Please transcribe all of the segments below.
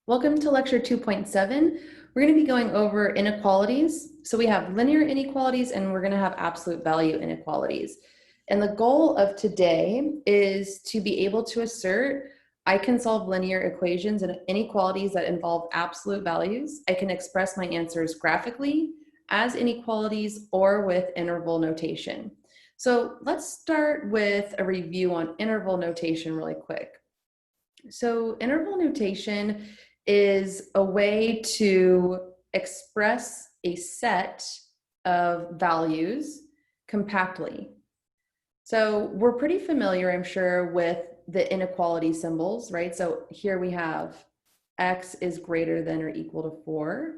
Welcome to lecture 2.7. We're going to be going over inequalities. So we have linear inequalities and we're going to have absolute value inequalities. And the goal of today is to be able to assert I can solve linear equations and inequalities that involve absolute values. I can express my answers graphically as inequalities or with interval notation. So let's start with a review on interval notation really quick. So interval notation is a way to express a set of values compactly. So we're pretty familiar, I'm sure, with the inequality symbols, right? So here we have x is greater than or equal to 4.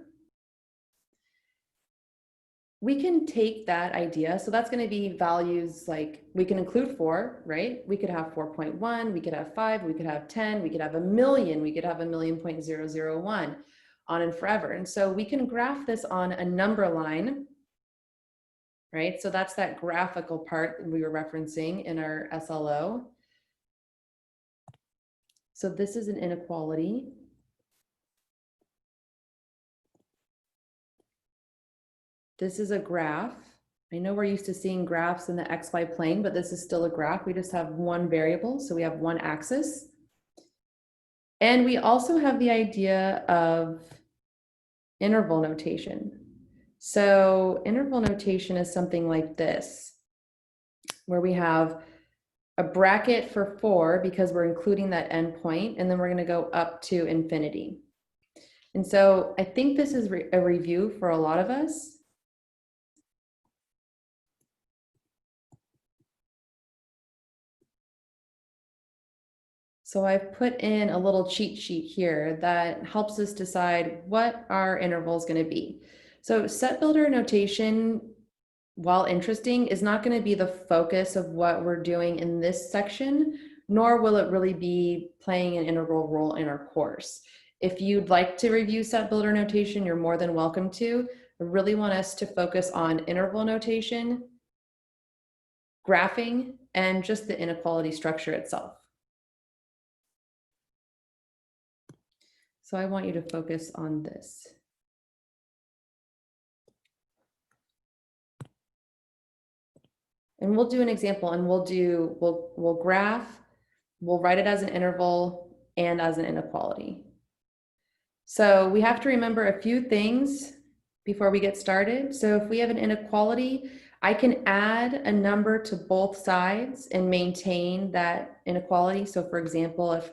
We can take that idea. So that's going to be values like we can include 4, right? We could have 4.1, we could have 5, we could have 10, we could have a million, we could have a million.001 on and forever. And so we can graph this on a number line, right? So that's that graphical part that we were referencing in our SLO. So this is an inequality. This is a graph. I know we're used to seeing graphs in the XY plane, but this is still a graph. We just have one variable, so we have one axis. And we also have the idea of interval notation. So interval notation is something like this, where we have a bracket for 4 because we're including that endpoint, and then we're going to go up to infinity. And so I think this is a review for a lot of us. So I've put in a little cheat sheet here that helps us decide what our interval is going to be. So set builder notation, while interesting, is not going to be the focus of what we're doing in this section, nor will it really be playing an integral role in our course. If you'd like to review set builder notation, you're more than welcome to. I really want us to focus on interval notation, graphing, and just the inequality structure itself. So I want you to focus on this. And we'll do an example and we'll graph, we'll write it as an interval and as an inequality. So we have to remember a few things before we get started. So if we have an inequality, I can add a number to both sides and maintain that inequality. So for example, if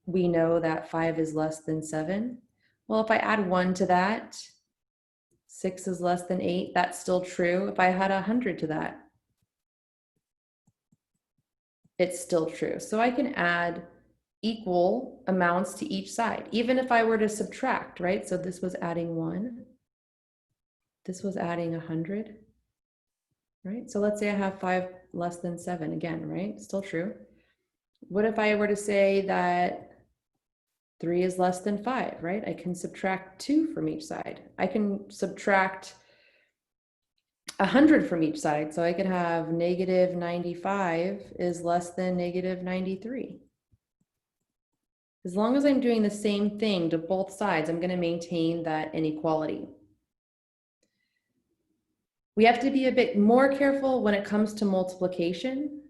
we know that 5 is less than 7, well, if I add 1 to that, 6 is less than 8, that's still true. If I had 100 to that, it's still true. So I can add equal amounts to each side, even if I were to subtract, right? So this was adding 1, this was adding 100, right? So let's say I have 5 less than 7 again, right? Still true. What if I were to say that 3 is less than 5, right? I can subtract 2 from each side. I can subtract 100 from each side. So I could have negative 95 is less than negative 93. As long as I'm doing the same thing to both sides, I'm going to maintain that inequality. We have to be a bit more careful when it comes to multiplication.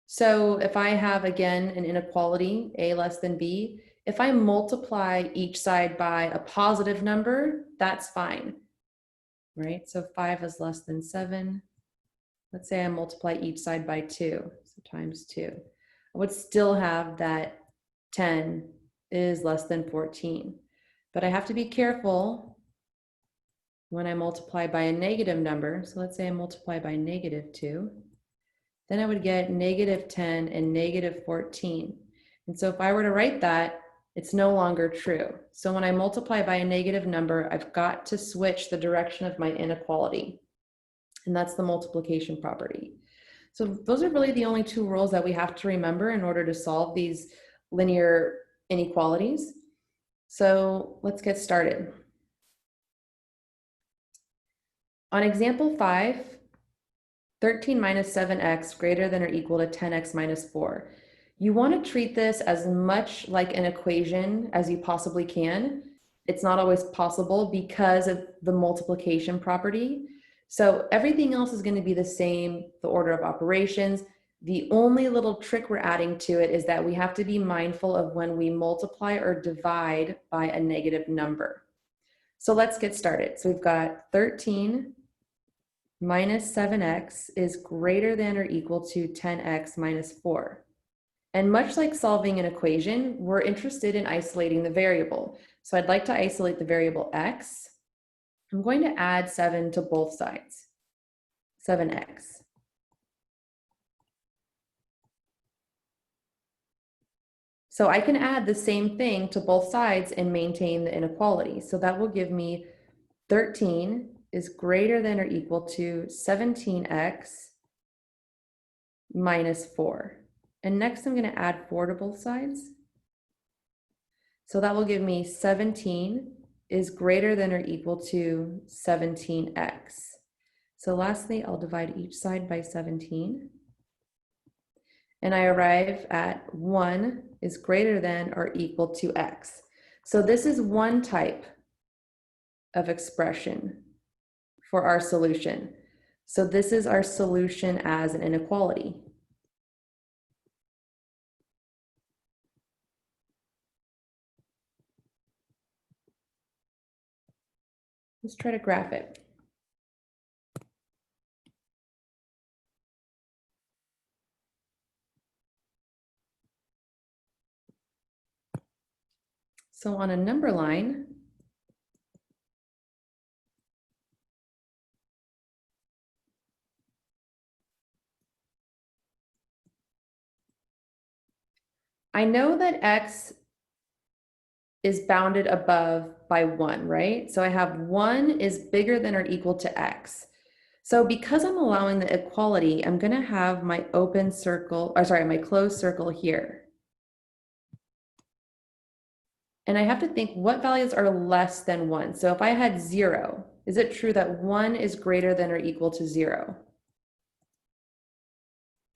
So if I have, again, an inequality, A less than B, if I multiply each side by a positive number, that's fine, right? So 5 is less than 7. Let's say I multiply each side by 2, so times 2. I would still have that 10 is less than 14. But I have to be careful when I multiply by a negative number. So let's say I multiply by negative 2. Then I would get negative 10 and negative 14. And so if I were to write that, it's no longer true. So when I multiply by a negative number, I've got to switch the direction of my inequality. And that's the multiplication property. So those are really the only two rules that we have to remember in order to solve these linear inequalities. So let's get started. On example 5, 13 minus 7x greater than or equal to 10x minus 4. You want to treat this as much like an equation as you possibly can. It's not always possible because of the multiplication property. So everything else is going to be the same, the order of operations. The only little trick we're adding to it is that we have to be mindful of when we multiply or divide by a negative number. So let's get started. So we've got 13 minus 7x is greater than or equal to 10x minus 4. And much like solving an equation, we're interested in isolating the variable. So I'd like to isolate the variable x. I'm going to add 7 to both sides, 7x. So I can add the same thing to both sides and maintain the inequality. So that will give me 13 is greater than or equal to 17x minus 4. And next I'm going to add 4 to both sides. So that will give me 17 is greater than or equal to 17x. So lastly, I'll divide each side by 17. And I arrive at 1 is greater than or equal to x. So this is one type of expression for our solution. So this is our solution as an inequality. Let's try to graph it. So on a number line, I know that x is bounded above by 1, right? So I have 1 is bigger than or equal to x. So because I'm allowing the equality, I'm going to have my open circle, or sorry, my closed circle here. And I have to think what values are less than 1. So if I had 0, is it true that 1 is greater than or equal to 0?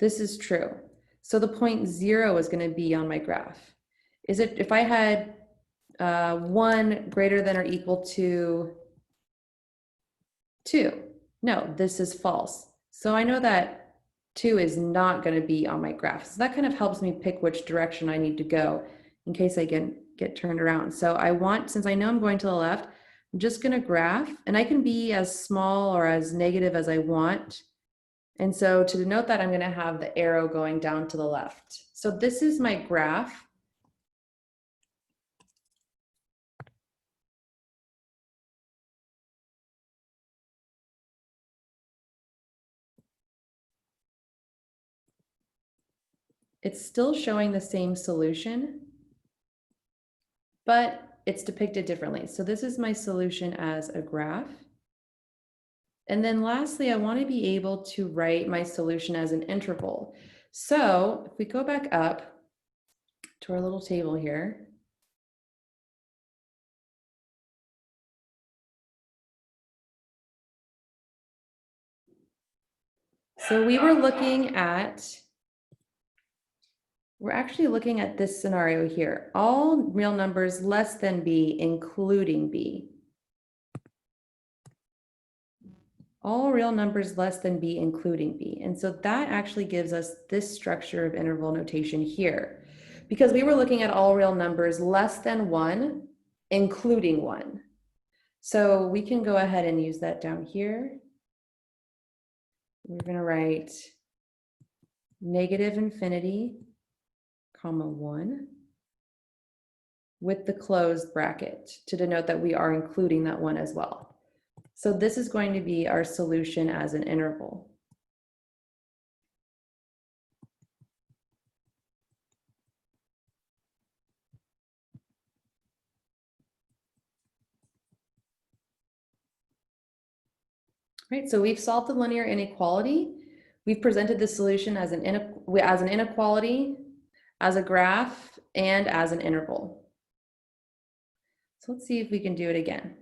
This is true. So the point 0 is going to be on my graph. Is it, if I had 1 greater than or equal to 2? No, this is false. So I know that 2 is not going to be on my graph. So that kind of helps me pick which direction I need to go in case I get turned around. So I want, since I know I'm going to the left, I'm just going to graph, and I can be as small or as negative as I want. And so to denote that, I'm going to have the arrow going down to the left. So this is my graph. It's still showing the same solution, but it's depicted differently. So this is my solution as a graph. And then lastly, I want to be able to write my solution as an interval. So if we go back up to our little table here, so we're actually looking at this scenario here. All real numbers less than b, including b. All real numbers less than b, including b. And so that actually gives us this structure of interval notation here, because we were looking at all real numbers less than 1, including 1. So we can go ahead and use that down here. We're going to write negative infinity, comma 1, with the closed bracket to denote that we are including that 1 as well. So this is going to be our solution as an interval. Right, so we've solved the linear inequality. We've presented the solution as an inequality, as a graph, and as an interval. So let's see if we can do it again.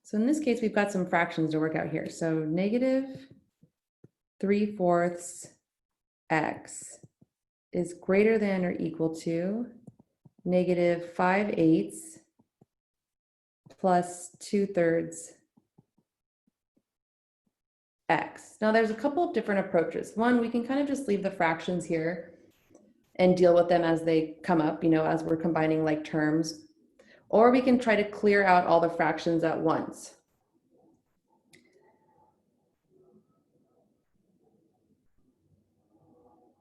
So in this case, we've got some fractions to work out here. So negative 3/4 x is greater than or equal to -5/8 plus 2/3 x. Now there's a couple of different approaches. One, we can kind of just leave the fractions here and deal with them as they come up, you know, as we're combining like terms. Or we can try to clear out all the fractions at once.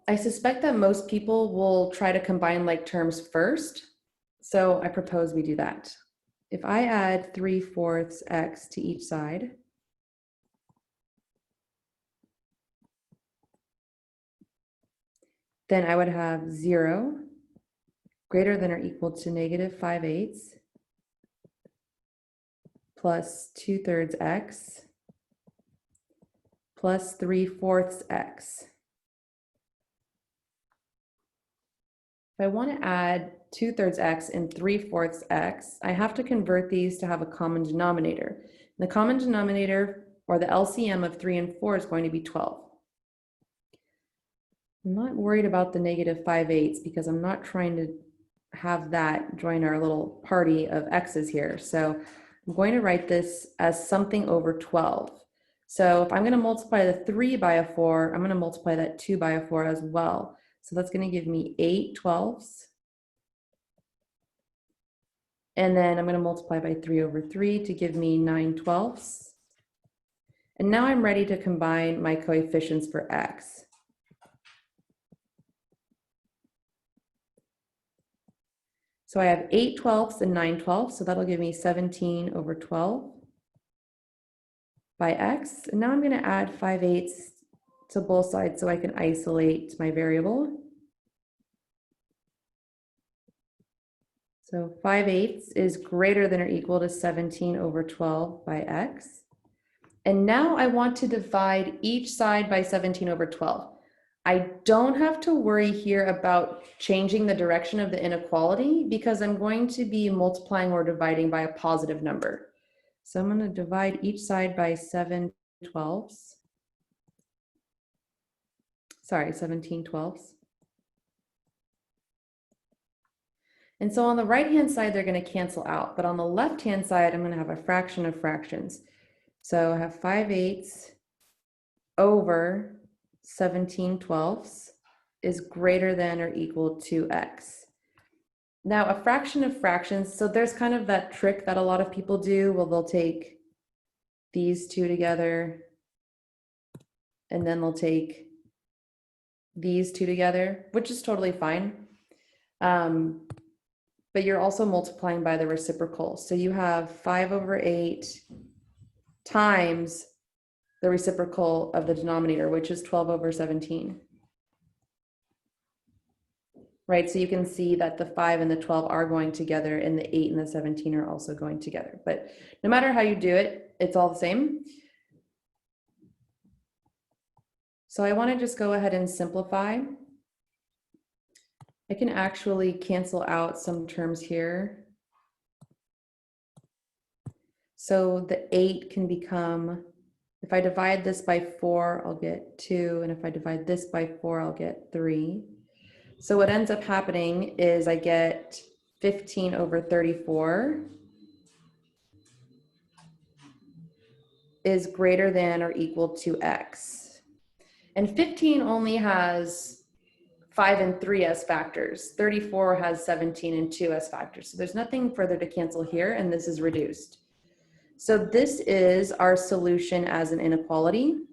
I suspect that most people will try to combine like terms first. So I propose we do that. If I add 3/4 x to each side, then I would have 0 greater than or equal to -5/8 plus 2/3 x plus 3/4 x. If I want to add 2/3 x and 3/4 x, I have to convert these to have a common denominator. And the common denominator, or the LCM of 3 and 4, is going to be 12. I'm not worried about the -5/8 because I'm not trying to have that join our little party of x's here. So I'm going to write this as something over 12. So if I'm going to multiply the 3 by a 4, I'm going to multiply that 2 by a 4 as well. So that's going to give me 8/12. And then I'm going to multiply by 3/3 to give me 9/12. And now I'm ready to combine my coefficients for x. So I have 8/12 and 9/12, so that'll give me 17/12 by x. And now I'm going to add 5/8 to both sides so I can isolate my variable. So 5/8 is greater than or equal to 17/12 by x. And now I want to divide each side by 17/12. I don't have to worry here about changing the direction of the inequality because I'm going to be multiplying or dividing by a positive number. So I'm going to divide each side by 17/12. And so on the right-hand side, they're going to cancel out. But on the left-hand side, I'm going to have a fraction of fractions. So I have 5/8 over 17/12 is greater than or equal to x. Now, a fraction of fractions, so there's kind of that trick that a lot of people do. Well, they'll take these two together, and then they'll take these two together, which is totally fine. But you're also multiplying by the reciprocal. So you have 5/8 times the reciprocal of the denominator, which is 12/17. Right, so you can see that the 5 and the 12 are going together and the 8 and the 17 are also going together. But no matter how you do it, it's all the same. So I want to just go ahead and simplify. I can actually cancel out some terms here. So the 8 can become, if I divide this by 4, I'll get 2. And if I divide this by 4, I'll get 3. So what ends up happening is I get 15/34 is greater than or equal to x. And 15 only has 5 and 3 as factors. 34 has 17 and 2 as factors. So there's nothing further to cancel here, and this is reduced. So this is our solution as an inequality.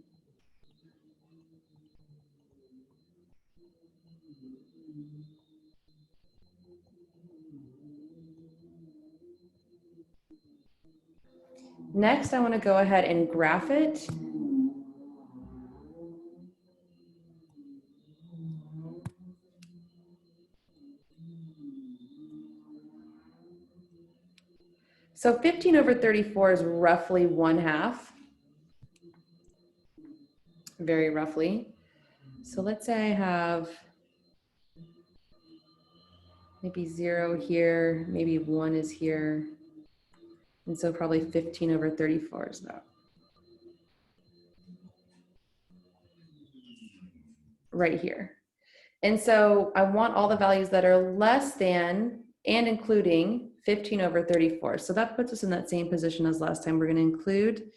Next, I want to go ahead and graph it. So 15/34 is roughly 1/2, very roughly. So let's say I have maybe 0 here, maybe 1 is here. And so probably 15/34 is that. right here. And so I want all the values that are less than and including 15 over 34. So that puts us in that same position as last time. We're going to include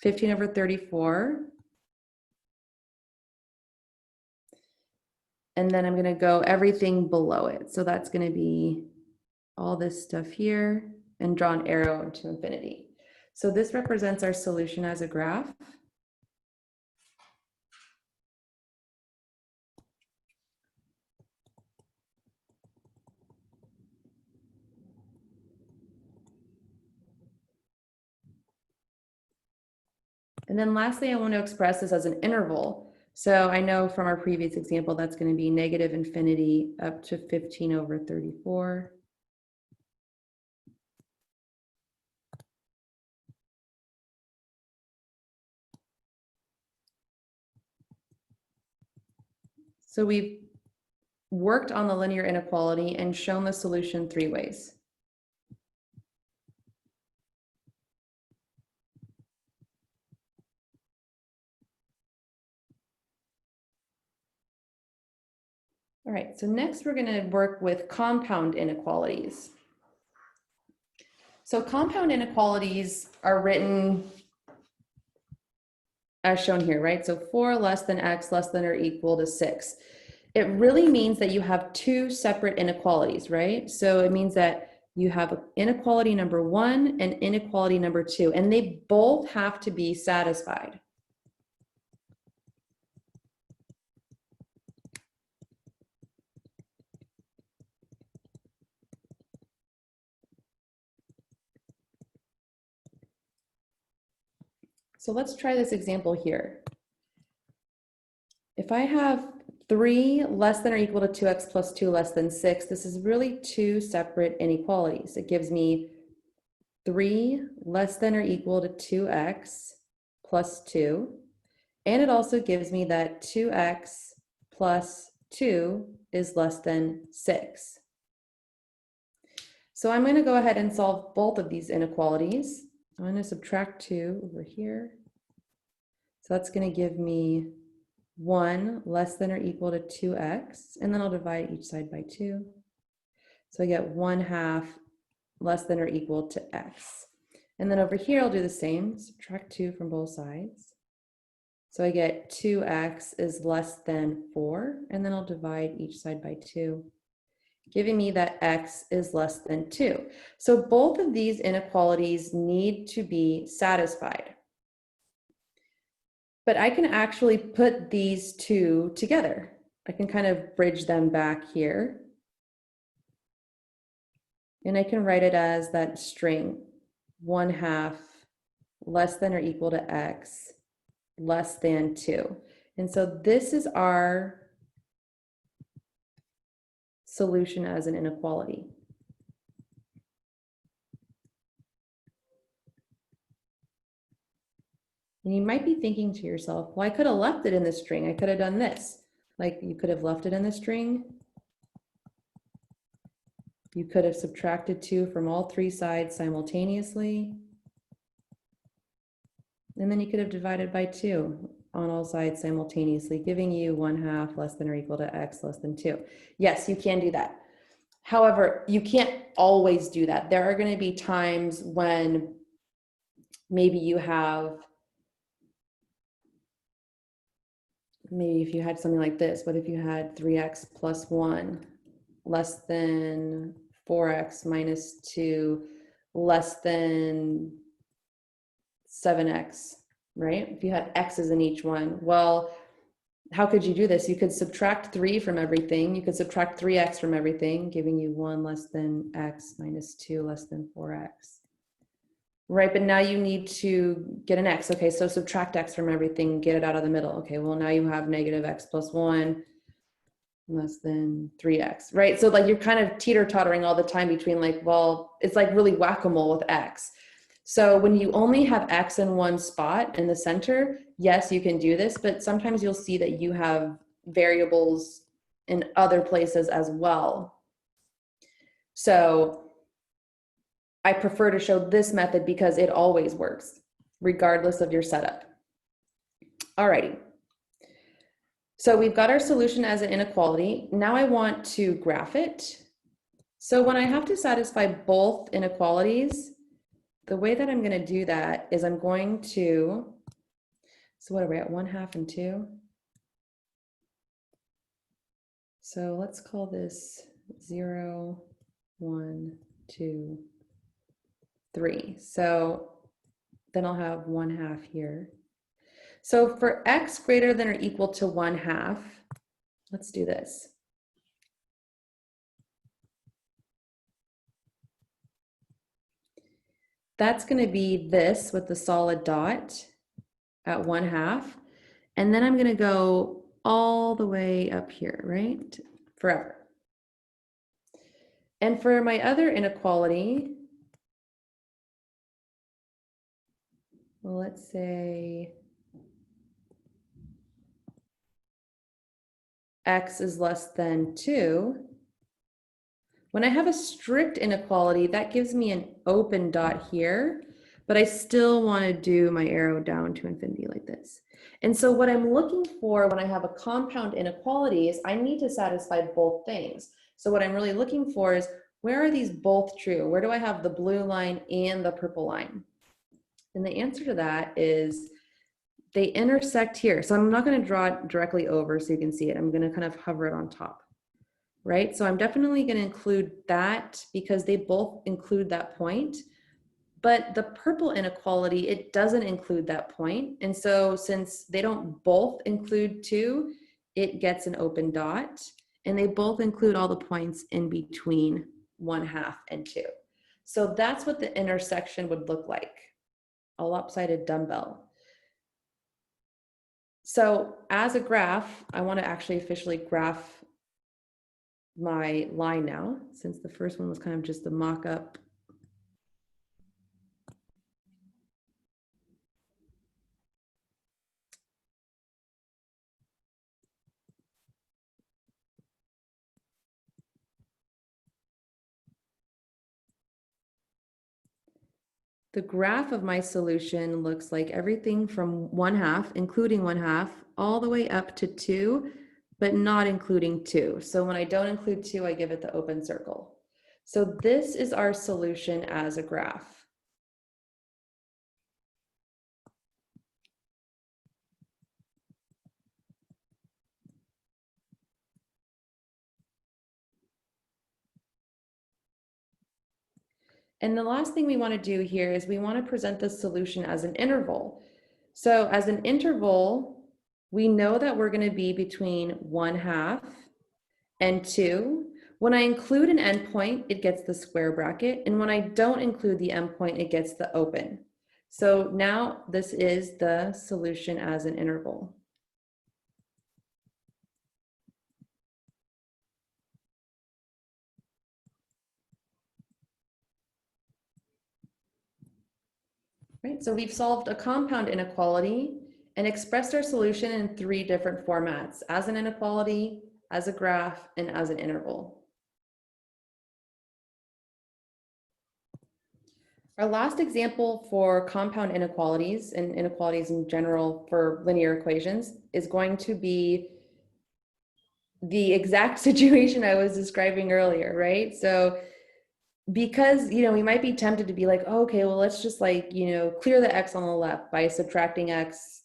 15 over 34. And then I'm going to go everything below it. So that's going to be all this stuff here and draw an arrow into infinity. So this represents our solution as a graph. And then lastly, I want to express this as an interval. So I know from our previous example, that's going to be negative infinity up to 15 over 34. So we've worked on the linear inequality and shown the solution 3 ways. All right, so next we're going to work with compound inequalities. So compound inequalities are written as shown here, right? So 4 less than x less than or equal to 6. It really means that you have 2 separate inequalities, right? So it means that you have inequality number 1 and inequality number 2, and they both have to be satisfied. So let's try this example here. If I have 3 less than or equal to 2x plus 2 less than 6, this is really 2 separate inequalities. It gives me 3 less than or equal to 2x plus 2, and it also gives me that 2x plus 2 is less than 6. So I'm going to go ahead and solve both of these inequalities. I'm going to subtract 2 over here. So that's going to give me 1 less than or equal to 2x, and then I'll divide each side by 2. So I get 1/2 less than or equal to x. And then over here, I'll do the same, subtract 2 from both sides. So I get 2x is less than 4, and then I'll divide each side by 2, giving me that x is less than 2. So both of these inequalities need to be satisfied. But I can actually put these two together. I can kind of bridge them back here. And I can write it as that string 1/2 less than or equal to x less than 2. And so this is our solution as an inequality. And you might be thinking to yourself, well, I could have left it in the string. I could have done this. Like you could have left it in the string. You could have subtracted 2 from all 3 sides simultaneously. And then you could have divided by 2 on all sides simultaneously, giving you 1/2 less than or equal to x less than 2. Yes, you can do that. However, you can't always do that. There are going to be times when maybe you have, maybe if you had something like this, what if you had 3x plus 1 less than 4x minus 2 less than 7x, right? If you had x's in each one, well, how could you do this? You could subtract 3 from everything. You could subtract 3x from everything, giving you 1 less than x minus 2 less than 4x. Right, but now you need to get an x. Okay, so subtract x from everything, get it out of the middle. Okay, well now you have negative x plus 1 less than 3x, right? So like you're kind of teeter-tottering all the time between like, well, it's like really whack-a-mole with x. So when you only have x in one spot in the center, yes, you can do this, but sometimes you'll see that you have variables in other places as well. So I prefer to show this method because it always works, regardless of your setup. Alrighty. So we've got our solution as an inequality. Now I want to graph it. So when I have to satisfy both inequalities, the way that I'm going to do that is I'm going to, so what are we at, 1/2 and 2? So let's call this 0, 1, 2, 3. So then I'll have 1/2 here. So for x greater than or equal to 1/2, let's do this. That's going to be this with the solid dot at 1/2. And then I'm going to go all the way up here, right? Forever. And for my other inequality, well, let's say x is less than 2. When I have a strict inequality, that gives me an open dot here, but I still want to do my arrow down to infinity like this. And so what I'm looking for when I have a compound inequality is I need to satisfy both things. So what I'm really looking for is, where are these both true? Where do I have the blue line and the purple line? And the answer to that is they intersect here. So I'm not going to draw it directly over so you can see it. I'm going to kind of hover it on top. Right? So I'm definitely going to include that because they both include that point. But the purple inequality, it doesn't include that point. And so since they don't both include 2, it gets an open dot. And they both include all the points in between 1/2 and 2. So that's what the intersection would look like, a lopsided dumbbell. So as a graph, I want to actually officially graph my line now, since the first one was kind of just the mock-up. The graph of my solution looks like everything from 1/2, including 1/2, all the way up to 2, but not including 2. So when I don't include 2, I give it the open circle. So this is our solution as a graph. And the last thing we want to do here is we want to present the solution as an interval. So as an interval, we know that we're going to be between 1/2 and 2. When I include an endpoint, it gets the square bracket. And when I don't include the endpoint, it gets the open. So now this is the solution as an interval. Right, so we've solved a compound inequality and expressed our solution in 3 different formats: as an inequality, as a graph, and as an interval. Our last example for compound inequalities and inequalities in general for linear equations is going to be the exact situation I was describing earlier, right? So because, we might be tempted to be like, oh, okay, well, let's just clear the x on the left by subtracting x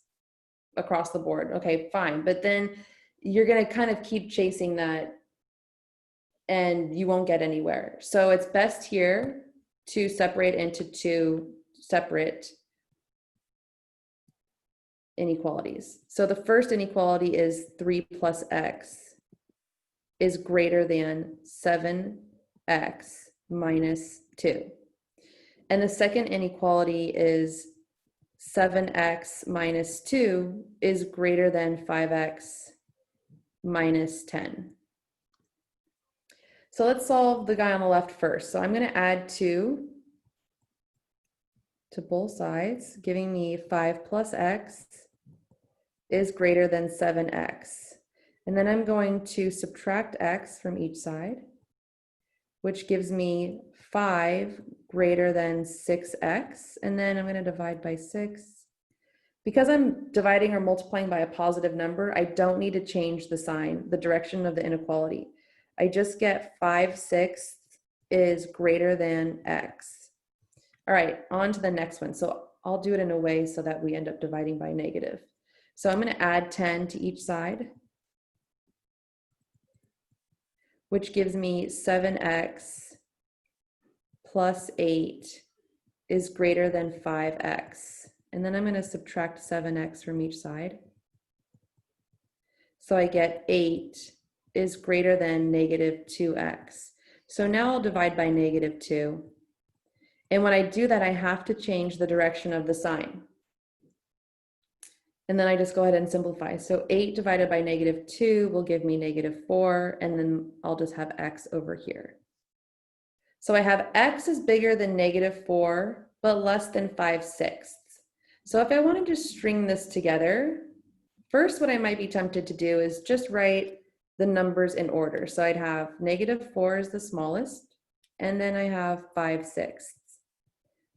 across the board. Okay, fine. But then you're going to kind of keep chasing that and you won't get anywhere. So it's best here to separate into 2 separate inequalities. So the first inequality is 3 plus x is greater than 7x minus 2. And the second inequality is 7x minus 2 is greater than 5x minus 10. So let's solve the guy on the left first. So I'm going to add 2 to both sides, giving me 5 plus x is greater than 7x. And then I'm going to subtract x from each side, which gives me 5 greater than 6x. And then I'm going to divide by 6, Because I'm dividing or multiplying by a positive number, I don't need to change the sign, the direction of the inequality. I just get 5/6 is greater than X. All right, on to the next one. So I'll do it in a way so that we end up dividing by negative. So I'm going to add 10 to each side, which gives me 7x plus 8 is greater than 5x. And then I'm going to subtract 7x from each side. So I get 8 is greater than negative 2x. So now I'll divide by negative 2. And when I do that, I have to change the direction of the sign. And then I just go ahead and simplify. So 8 divided by negative 2 will give me negative 4, and then I'll just have x over here. So I have x is bigger than negative 4, but less than 5/6. So if I wanted to string this together, first what I might be tempted to do is just write the numbers in order. So I'd have negative 4 is the smallest, and then I have 5/6.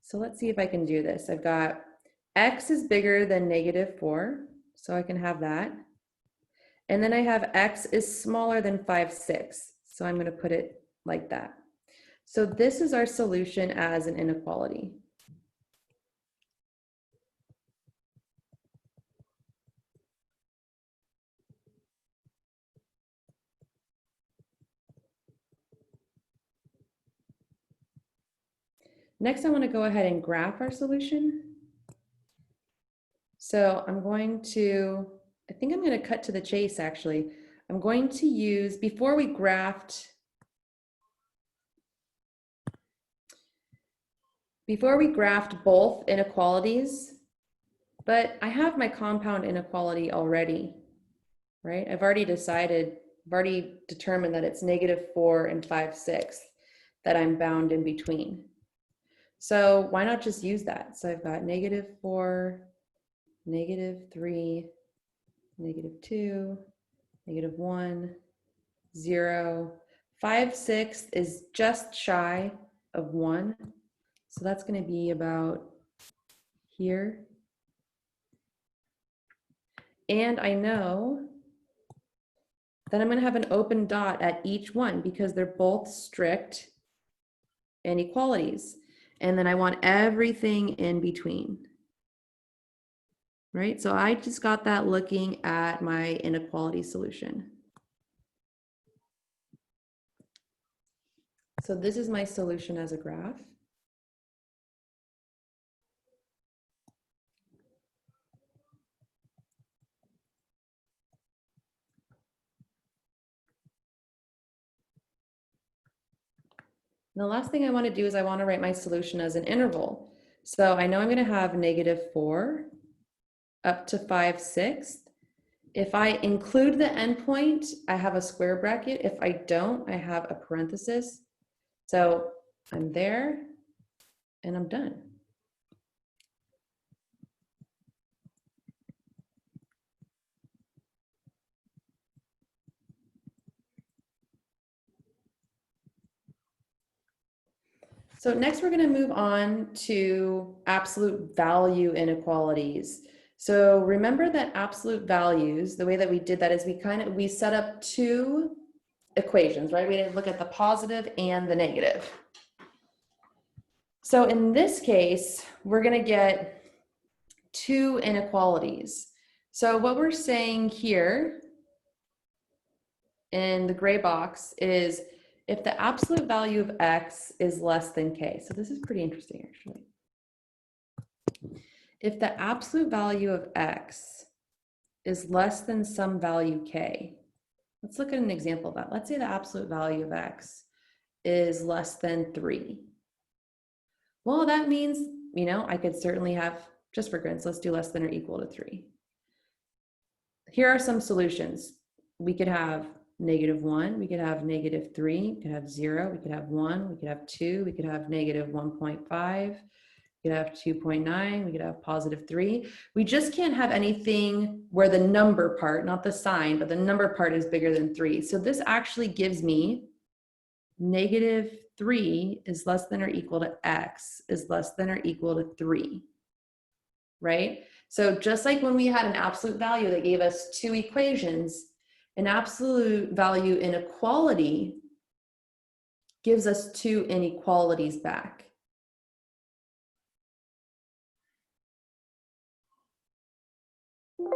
So let's see if I can do this. I've got x is bigger than negative 4, so I can have that. And then I have x is smaller than 5/6, so I'm going to put it like that. So this is our solution as an inequality. Next, I want to go ahead and graph our solution. So I'm going to, I think I'm going to cut to the chase actually. I'm going to use, before we graphed both inequalities, but I have my compound inequality already, right? I've already determined that it's negative 4 and 5/6 that I'm bound in between. So why not just use that? So I've got negative 4, negative 3, negative 2, negative 1, 0. 5/6 is just shy of 1. So that's going to be about here. And I know that I'm going to have an open dot at each one because they're both strict inequalities. And then I want everything in between. Right? So I just got that looking at my inequality solution. So this is my solution as a graph. And the last thing I want to do is I want to write my solution as an interval. So I know I'm going to have negative 4 up to 5/6. If I include the endpoint, I have a square bracket. If I don't, I have a parenthesis. So I'm there and I'm done. So next we're going to move on to absolute value inequalities. So remember that absolute values, the way that we did that is we set up two equations, right? We didn't look at the positive and the negative. So in this case, we're going to get two inequalities. So what we're saying here in the gray box is if the absolute value of x is less than k. So this is pretty interesting, actually. If the absolute value of x is less than some value k, let's look at an example of that. Let's say the absolute value of x is less than 3. Well, that means, I could certainly have, just for grins, let's do less than or equal to 3. Here are some solutions. We could have -1, we could have -3, we could have 0, we could have 1, we could have 2, we could have -1.5, we could have 2.9, we could have +3. We just can't have anything where the number part, not the sign, but the number part is bigger than 3. So this actually gives me -3 is less than or equal to x is less than or equal to 3, right? So just like when we had an absolute value that gave us two equations, an absolute value inequality gives us two inequalities back. The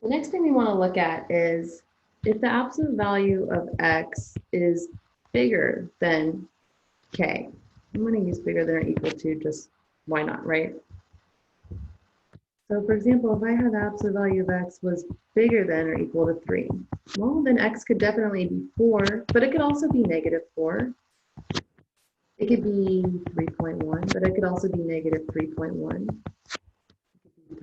next thing we want to look at is if the absolute value of x is bigger than k. I'm going to use bigger than or equal to, just why not, right? So for example, if I had the absolute value of x was bigger than or equal to 3, well, then x could definitely be 4, but it could also be negative 4. It could be 3.1, but it could also be negative 3.1.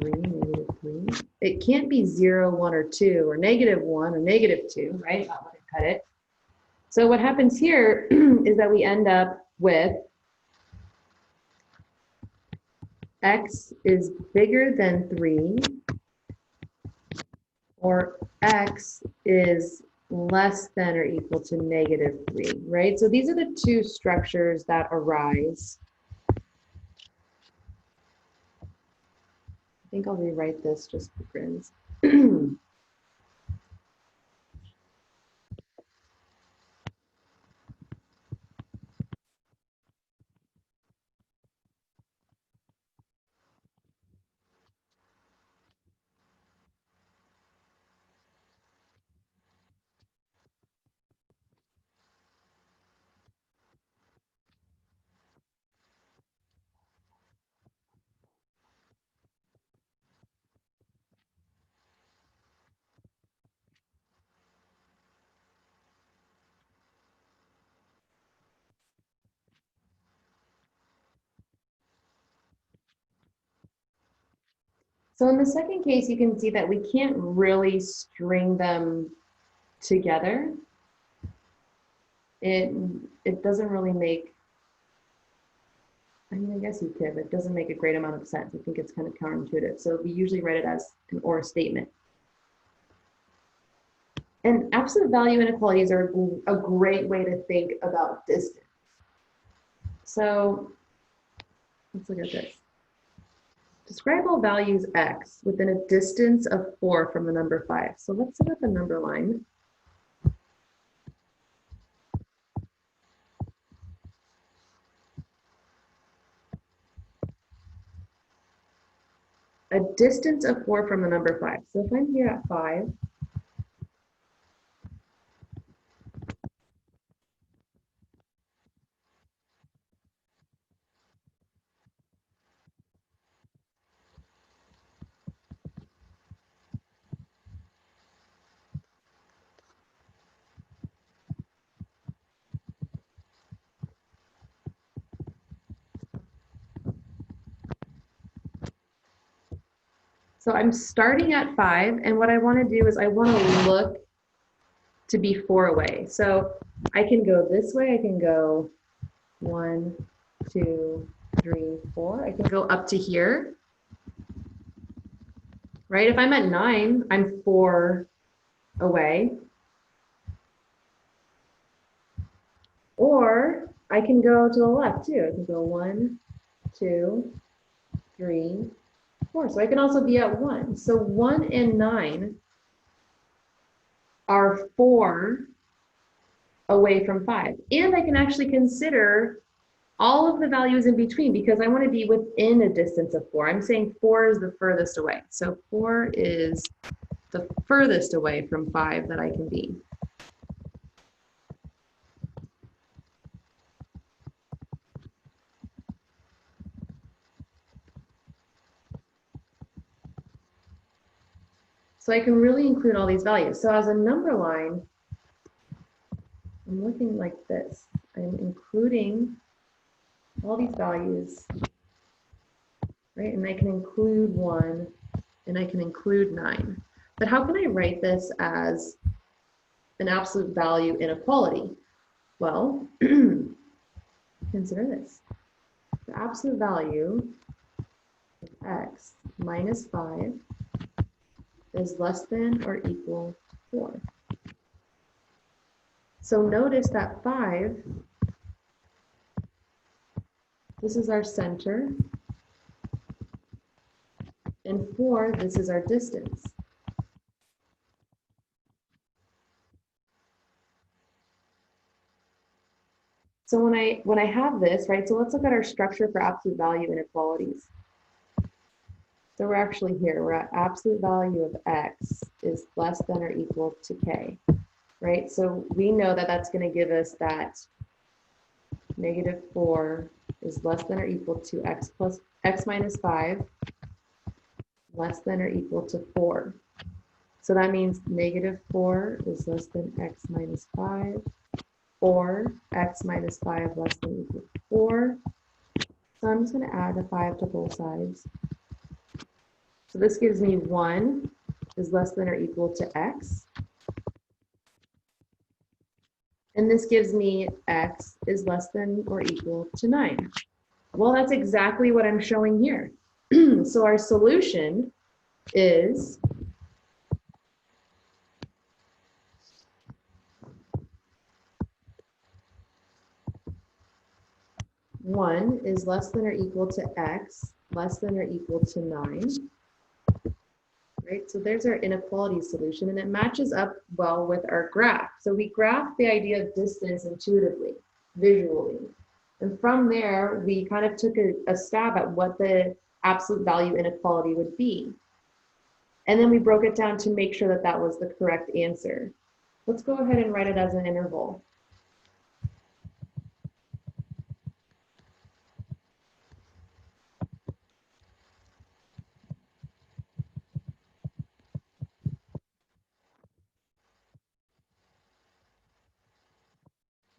3, negative 3. It can't be 0, 1, or 2, or negative 1, or negative 2, right? That wouldn't cut it. So what happens here is that we end up with x is bigger than 3, or x is less than or equal to negative 3, right? So these are the two structures that arise. I think I'll rewrite this just for grins. So in the second case, you can see that we can't really string them together. It doesn't really make, I mean, I guess you could, but it doesn't make a great amount of sense. I think it's kind of counterintuitive. So we usually write it as an or statement. And absolute value inequalities are a great way to think about distance. So let's look at this. Describe all values x within a distance of 4 from the number 5. So let's set up a number line. A distance of 4 from the number 5. So if I'm here at 5, so I'm starting at 5, and what I want to do is I want to look to be 4 away. So I can go this way, I can go 1, 2, 3, 4. I can go up to here, right? If I'm at 9, I'm 4 away. Or I can go to the left too. I can go 1, 2, 3, 4. So I can also be at 1. So 1 and 9 are 4 away from 5. And I can actually consider all of the values in between because I want to be within a distance of 4. I'm saying 4 is the furthest away. So 4 is the furthest away from 5 that I can be. So I can really include all these values. So as a number line, I'm looking like this. I'm including all these values, right? And I can include 1, and I can include 9. But how can I write this as an absolute value inequality? Well, consider this. The absolute value of x minus 5 is less than or equal to 4. So notice that 5 this is our center, and 4, this is our distance. So when I have this, right, so let's look at our structure for absolute value inequalities. So we're actually here, we're at absolute value of x is less than or equal to k, right? So we know that that's going to give us that -4 is less than or equal to x minus 5 less than or equal to 4. So that means -4 is less than x minus 5, or x minus 5 less than or equal to 4. So I'm just going to add a 5 to both sides. So this gives me 1 is less than or equal to x. And this gives me x is less than or equal to 9. Well, that's exactly what I'm showing here. So our solution is one is less than or equal to x less than or equal to 9. Right, so there's our inequality solution, and it matches up well with our graph. So we graphed the idea of distance intuitively, visually. And from there, we kind of took a stab at what the absolute value inequality would be. And then we broke it down to make sure that that was the correct answer. Let's go ahead and write it as an interval.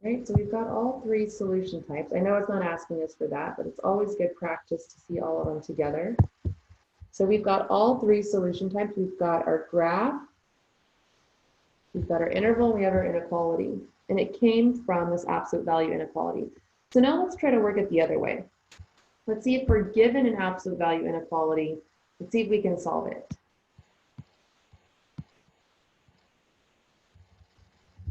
Right, so we've got all 3 solution types. I know it's not asking us for that, but it's always good practice to see all of them together. So we've got all 3 solution types. We've got our graph, we've got our interval, we have our inequality. And it came from this absolute value inequality. So now let's try to work it the other way. Let's see if we're given an absolute value inequality. Let's see if we can solve it.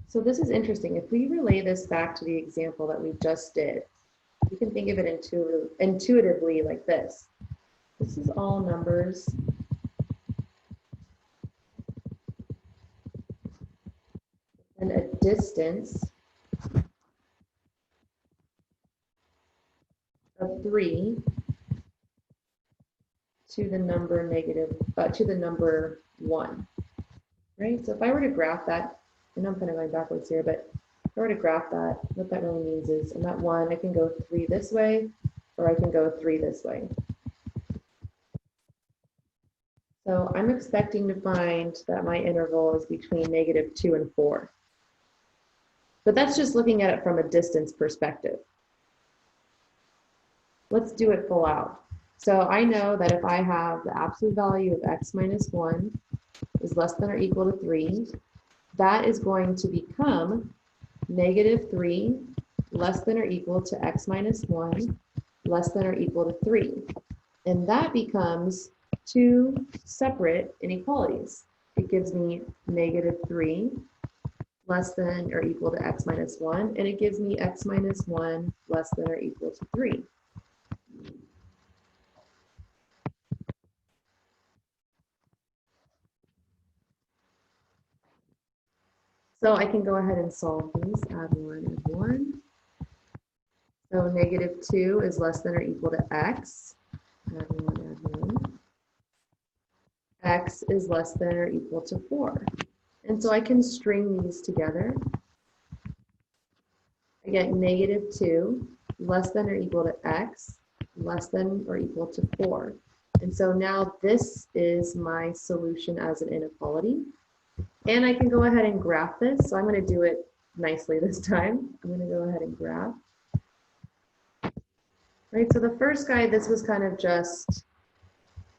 So this is interesting. If we relay this back to the example that we just did, you can think of it intuitively like this. This is all numbers and a distance of 3 to the number to the number 1. Right? So if I were to graph that, and I'm kind of going backwards here, but if I were to graph that, what that really means is I'm at 1, I can go 3 this way, or I can go 3 this way. So I'm expecting to find that my interval is between -2 and 4. But that's just looking at it from a distance perspective. Let's do it full out. So I know that if I have the absolute value of x minus 1 is less than or equal to 3, that is going to become -3 less than or equal to x minus 1 less than or equal to 3. And that becomes 2 separate inequalities. It gives me -3 less than or equal to x minus 1, and it gives me x minus 1 less than or equal to 3. So I can go ahead and solve these, add 1 and 1. So -2 is less than or equal to x, add 1, add 1. X is less than or equal to 4. And so I can string these together. I get -2 less than or equal to x less than or equal to 4. And so now this is my solution as an inequality. And I can go ahead and graph this. So I'm going to do it nicely this time. I'm going to go ahead and graph. Right, so the first guy, this was kind of just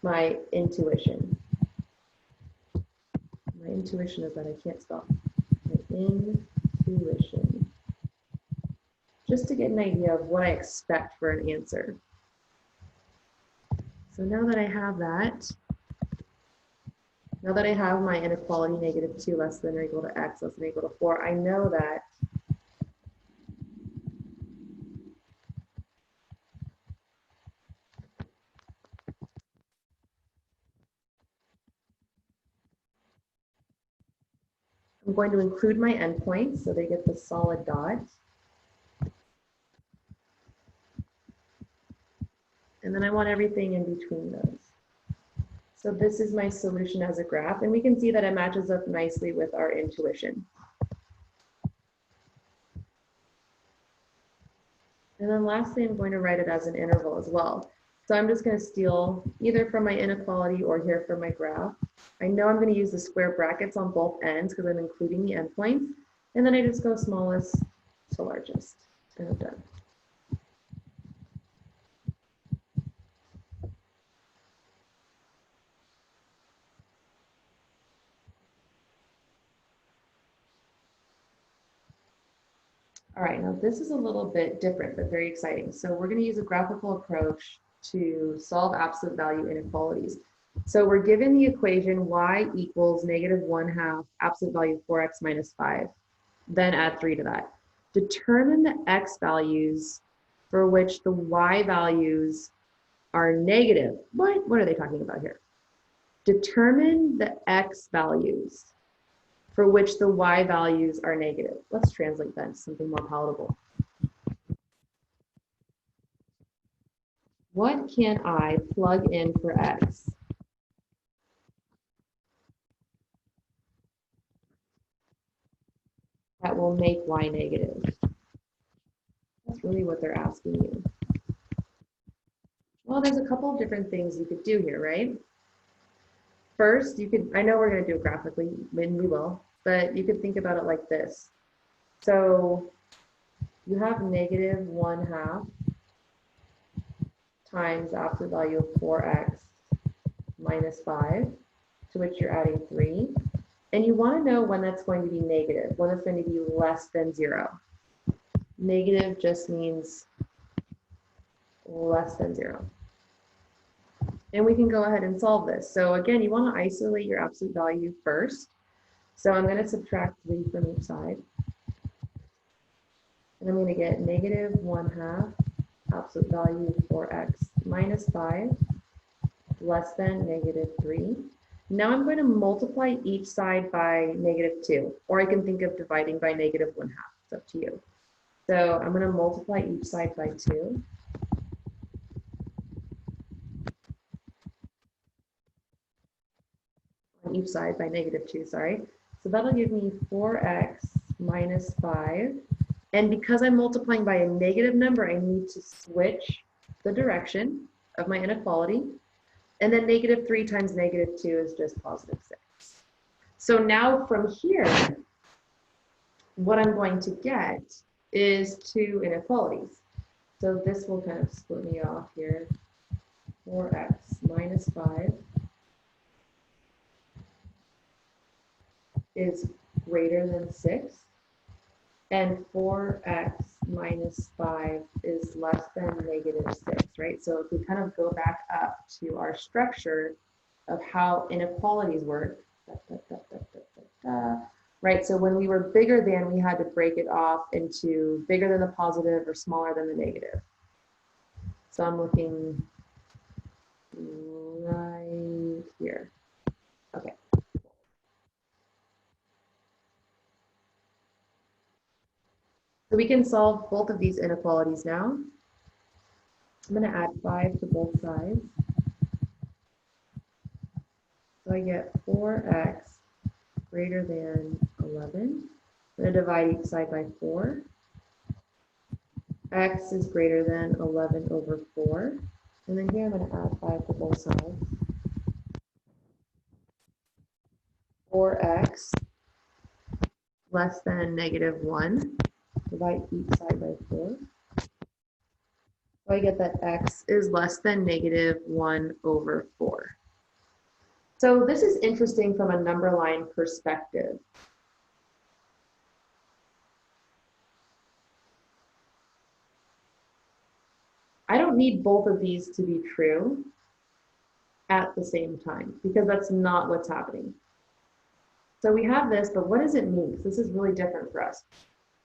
my intuition. My intuition is that I can't spell. My intuition. Just to get an idea of what I expect for an answer. So now that I have that, now that I have my inequality -2 less than or equal to x less than or equal to 4, I know that I'm going to include my endpoints so they get the solid dot. And then I want everything in between those. So this is my solution as a graph, and we can see that it matches up nicely with our intuition. And then lastly, I'm going to write it as an interval as well. So I'm just going to steal either from my inequality or here from my graph. I know I'm going to use the square brackets on both ends because I'm including the endpoints. And then I just go smallest to largest, and I'm done. All right, now this is a little bit different, but very exciting. So we're going to use a graphical approach to solve absolute value inequalities. So we're given the equation y equals -1/2 absolute value 4x minus 5. Then add 3 to that. Determine the x values for which the y values are negative. What are they talking about here? Determine the x values for which the y values are negative. Let's translate that to something more palatable. What can I plug in for x that will make y negative? That's really what they're asking you. Well, there's a couple of different things you could do here, right? First, you could, I know we're going to do it graphically, and we will, but you could think about it like this. So you have -1/2 times absolute value of 4x minus 5, to which you're adding 3. And you want to know when that's going to be negative, when it's going to be less than 0. Negative just means less than 0. And we can go ahead and solve this. So again, you want to isolate your absolute value first. So I'm going to subtract 3 from each side. And I'm going to get -1/2 absolute value 4x minus 5 less than -3. Now I'm going to multiply each side by -2, or I can think of dividing by -1/2. It's up to you. So I'm going to multiply each side by 2. On each side by -2, sorry. So that'll give me 4x minus 5. And because I'm multiplying by a negative number, I need to switch the direction of my inequality. And then -3 times -2 is just +6. So now from here, what I'm going to get is 2 inequalities. So this will kind of split me off here. 4x minus 5 is greater than 6. And 4x minus 5 is less than -6, right? So if we kind of go back up to our structure of how inequalities work, right? So when we were bigger than, we had to break it off into bigger than the positive or smaller than the negative. So I'm looking right here. Okay. So we can solve both of these inequalities now. I'm going to add 5 to both sides. So I get 4x greater than 11. I'm going to divide each side by 4. X is greater than 11 over 4. And then here I'm going to add 5 to both sides. 4x less than -1. Divide each side by 4. So I get that x is less than -1 over 4. So this is interesting from a number line perspective. I don't need both of these to be true at the same time, because that's not what's happening. So we have this, but what does it mean? This is really different for us.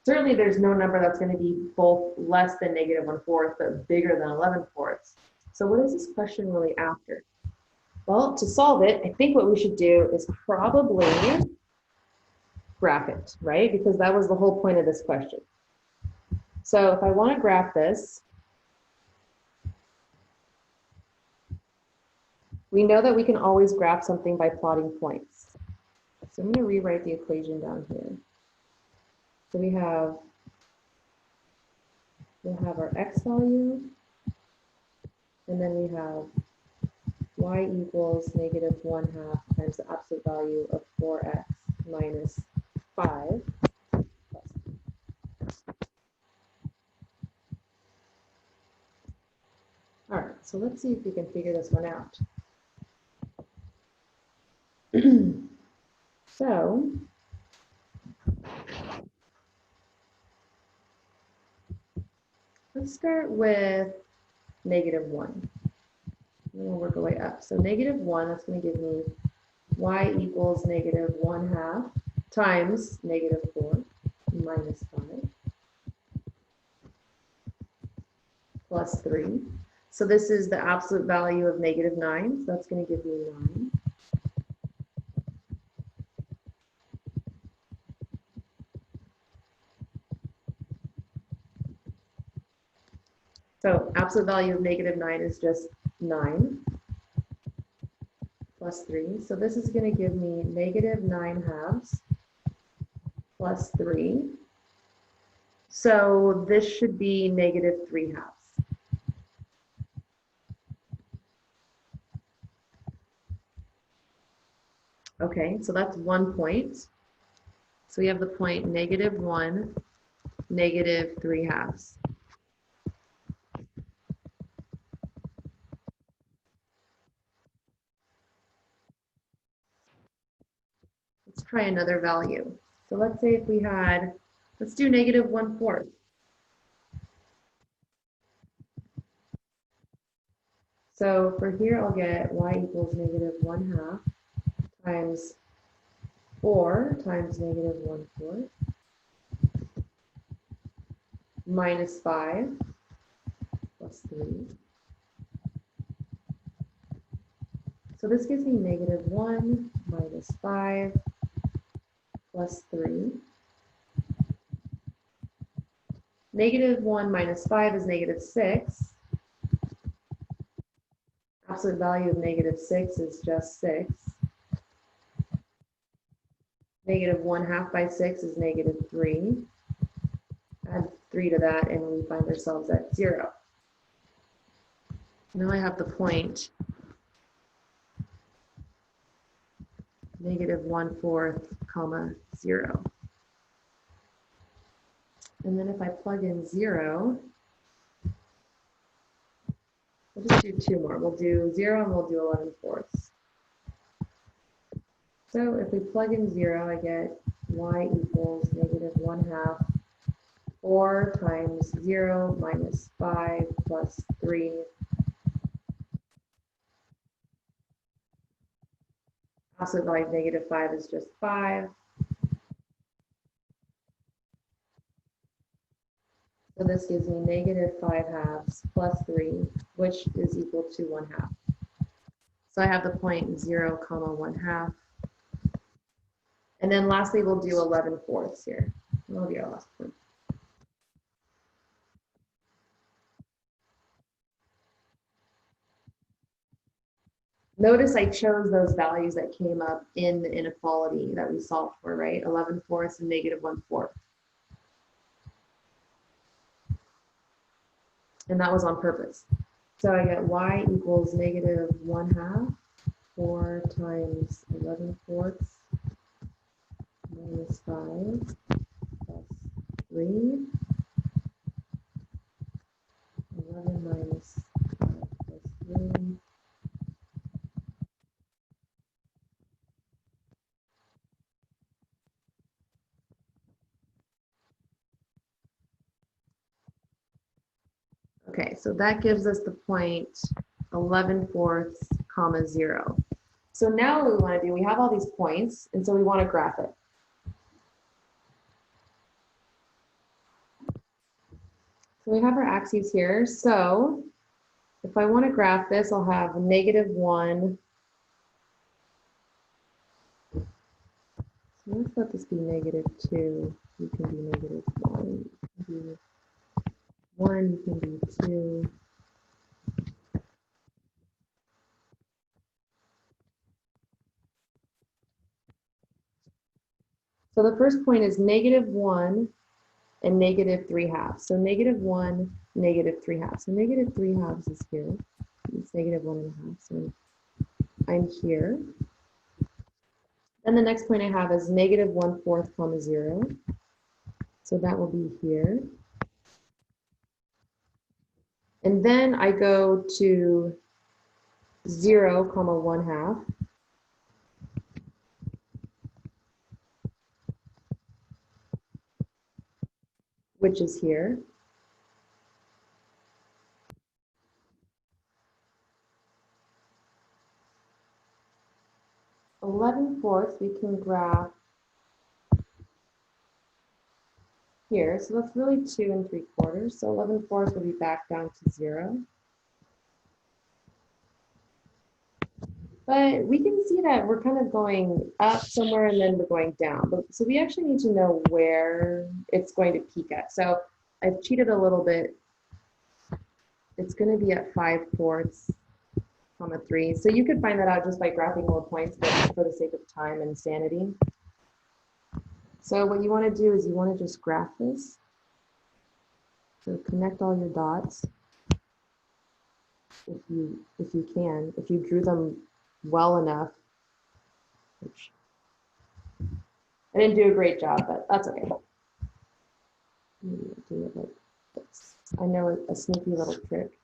Certainly there's no number that's going to be both less than -1/4, but bigger than 11/4. So what is this question really after? Well, to solve it, I think what we should do is probably graph it, right? Because that was the whole point of this question. So if I want to graph this, we know that we can always graph something by plotting points. So I'm going to rewrite the equation down here. So we'll have our x value, and then we have y equals -1/2 times the absolute value of 4x minus 5. All right, so let's see if we can figure this one out. So let's start with -1. And we'll work our way up. So -1, that's going to give me y equals -1/2 times -4 minus 5 plus 3. So this is the absolute value of -9. So that's going to give me 9. So absolute value of -9 is just 9 plus 3. So this is going to give me -9/2 plus 3. So this should be -3/2. Okay, so that's 1 point. So we have the point -1, -3/2. Let's try another value. So let's say if we had, let's do -1/4. So for here, I'll get y equals -1/2 times 4 times -1/4 minus 5 plus 3. So this gives me -1 minus 5 plus 3. -1 minus 5 is -6. Absolute value of -6 is just 6. -1/2 by 6 is -3. Add 3 to that and we find ourselves at 0. Now I have the point -1/4, comma 0. And then if I plug in 0, we'll just do 2 more. We'll do 0 and we'll do 11/4. So if we plug in 0, I get y equals -1/2 4 times 0 minus 5 plus 3. Also, like -5 is just 5. So this gives me -5/2 plus 3, which is equal to 1/2. So I have the point 0, comma 1/2. And then lastly, we'll do 11/4 here. That'll be our last point. Notice I chose those values that came up in the inequality that we solved for, right? 11/4 and -1/4. And that was on purpose. So I get y equals -1/2, 4 times 11/4 minus 5 plus 3, 11 minus 5 plus 3. Okay, so that gives us the point 11/4, comma 0. So now what we want to do, we have all these points, and so we want to graph it. So we have our axes here. So if I want to graph this, I'll have -1. Let's let this be -2. You can be -1. You can be 1. You can be 2. So the first point is -1 and -3/2. So -1, -3/2. So -3/2 is here. It's -1.5. So I'm here. Then the next point I have is -1/4, comma 0. So that will be here. And then I go to 0, comma 1/2. Which is here. (11/4) we can graph here. So that's really 2 3/4. So 11/4 will be back down to 0. But we can see that we're kind of going up somewhere and then we're going down. So we actually need to know where it's going to peak at. So I've cheated a little bit. It's going to be at 5/4, comma 3. So you could find that out just by graphing all the points, but for the sake of time and sanity. So what you want to do is you want to just graph this. So connect all your dots if you can. If you drew them well enough. Which I didn't do a great job, but that's okay. Do it like this. I know a sneaky little trick.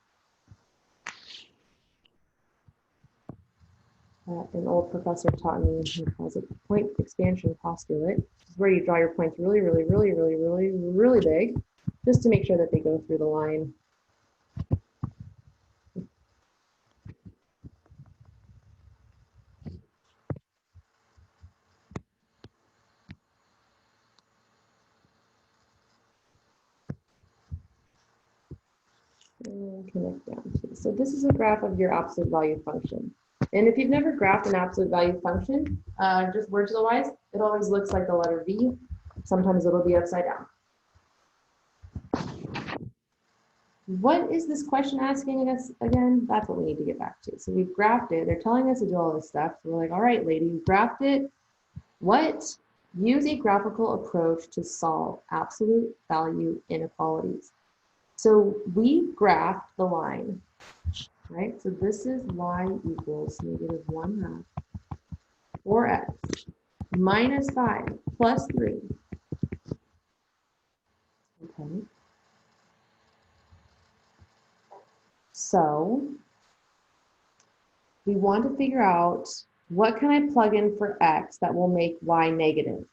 An old professor taught me. He calls it point expansion postulate. It's where you draw your points really, really, really, really, really, really big, just to make sure that they go through the line. And connect down to. So this is a graph of your absolute value function. And if you've never graphed an absolute value function, just word to the wise, it always looks like the letter V. Sometimes it'll be upside down. What is this question asking us again? That's what we need to get back to. So we've graphed it. They're telling us to do all this stuff. So we're like, all right, lady, you graphed it. What? Use a graphical approach to solve absolute value inequalities. So we graphed the line, right? So this is y equals -1/2 4x minus 5 plus 3. Okay. So we want to figure out what can I plug in for x that will make y negative.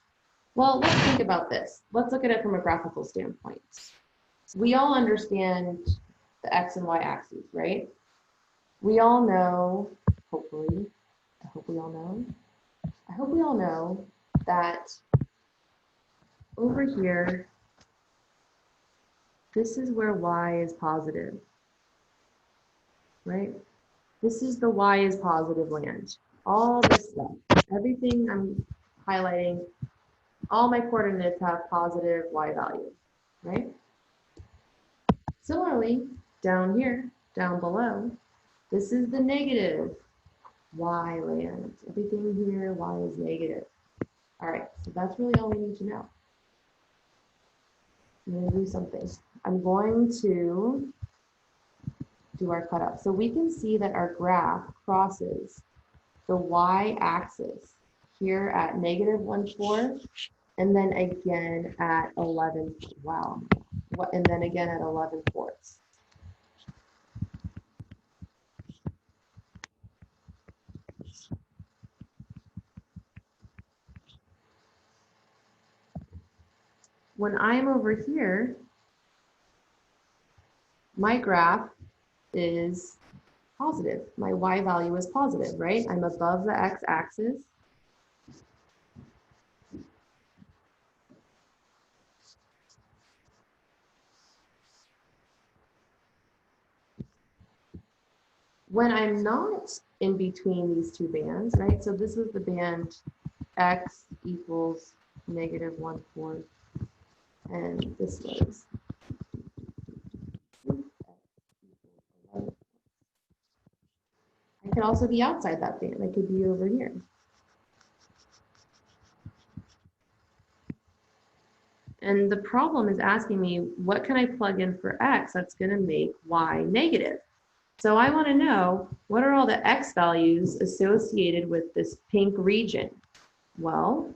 Well, let's think about this. Let's look at it from a graphical standpoint. We all understand the x and y axes, right? We all know, hopefully, I hope we all know that over here, this is where y is positive, right? This is the y is positive land. All this stuff, everything I'm highlighting, all my coordinates have positive y value, right? Similarly, down here, down below, this is the negative y land. Everything here, y is negative. All right, so that's really all we need to know. I'm going to do something. I'm going to do our cutout. So we can see that our graph crosses the y-axis here at -1/4, and then again at 11. Wow. And then again at 11/4. When I'm over here, my graph is positive. My y value is positive, right? I'm above the x-axis. When I'm not in between these two bands, right? So this is the band x equals negative 1/4. And this was I could also be outside that band. I could be over here. And the problem is asking me, what can I plug in for x that's going to make y negative? So I want to know, what are all the x values associated with this pink region? Well,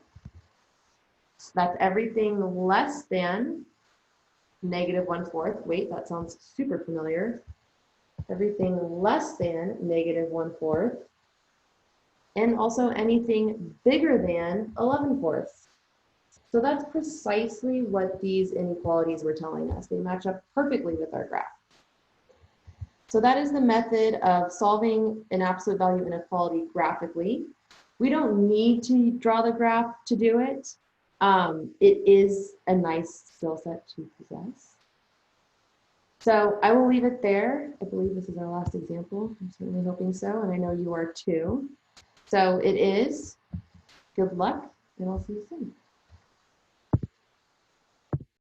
that's everything less than negative 1/4. Wait, that sounds super familiar. Everything less than negative 1/4. And also anything bigger than 11/4. So that's precisely what these inequalities were telling us. They match up perfectly with our graph. So that is the method of solving an absolute value inequality graphically. We don't need to draw the graph to do it. It is a nice skill set to possess. So I will leave it there. I believe this is our last example. I'm certainly hoping so, and I know you are too. So it is. Good luck, and I'll see you soon.